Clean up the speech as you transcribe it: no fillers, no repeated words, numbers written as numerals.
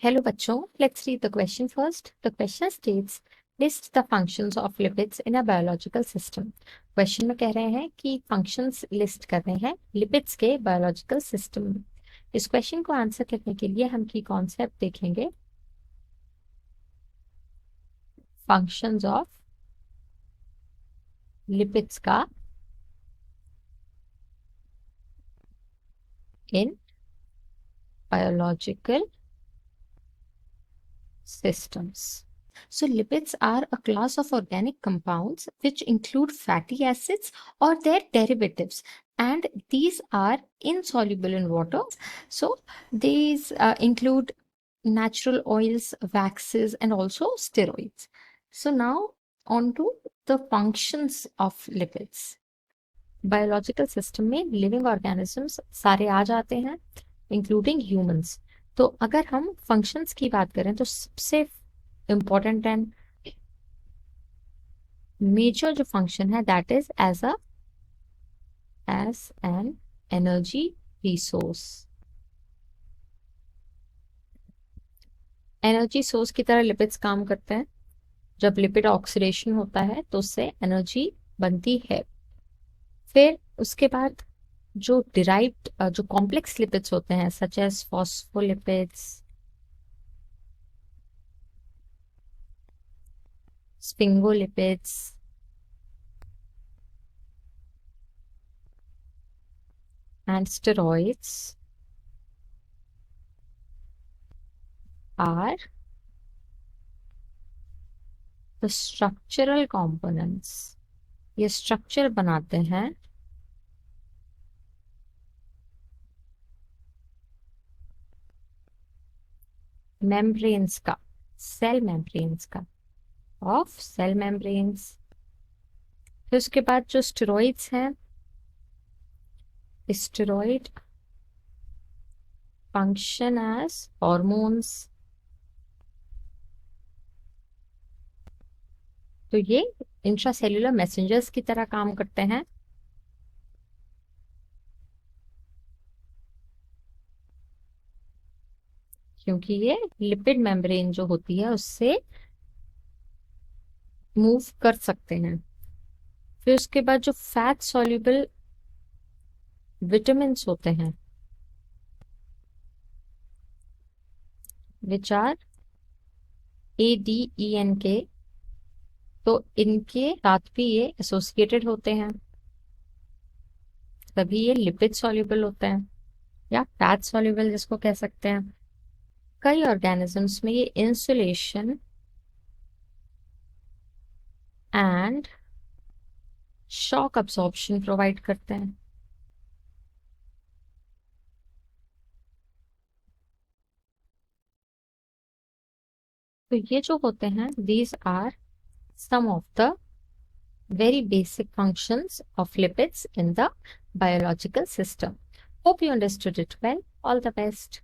Hello बच्चों, let's read the question first. The question states, list the functions of lipids in a biological system. Question में कह रहे हैं कि functions list कर रहे हैं lipids के biological system में. इस question को आंसर करने के लिए हम की concept देखेंगे. Functions of lipids का in biological systems. So lipids are a class of organic compounds which include fatty acids or their derivatives, and these are insoluble in water. So these include natural oils, waxes, and also steroids. So now on to the functions of lipids. Biological system में living organisms सारे आ जाते हैं including humans. तो अगर हम functions की बात करें तो सबसे important and major जो function है that is as an energy resource. Energy source की तरह लिपिड्स काम करते हैं. जब लिपिड ऑक्सीडेशन होता है तो उससे एनर्जी बनती है. फिर उसके बाद जो डिराइव्ड जो कॉम्प्लेक्स लिपिड्स होते हैं such as phospholipids, sphingolipids and steroids are the structural components. ये स्ट्रक्चर बनाते हैं मेम्ब्रेन्स का, सेल मेम्ब्रेन्स का, ऑफ सेल मेम्ब्रेन्स. फिर उसके बाद जो स्टेरॉइड्स हैं, स्टेरॉइड फंक्शन एज हॉर्मोन्स. तो ये इंट्रासेल्युलर मैसेंजर्स की तरह काम करते हैं. क्योंकि ये लिपिड मेम्ब्रेन जो होती है उससे मूव कर सकते हैं. फिर उसके बाद जो फैट सॉल्युबल विटामिन्स होते हैं विच आर ADENK, तो इनके साथ भी ये एसोसिएटेड होते हैं, तभी ये लिपिड सॉल्युबल होते हैं या फैट सॉल्युबल जिसको कह सकते हैं. कई ऑर्गेनिजम्स में ये insulation and shock absorption provide करते हैं. तो ये जो होते हैं these are some of the very basic functions of lipids in the biological system. Hope you understood it well. All the best.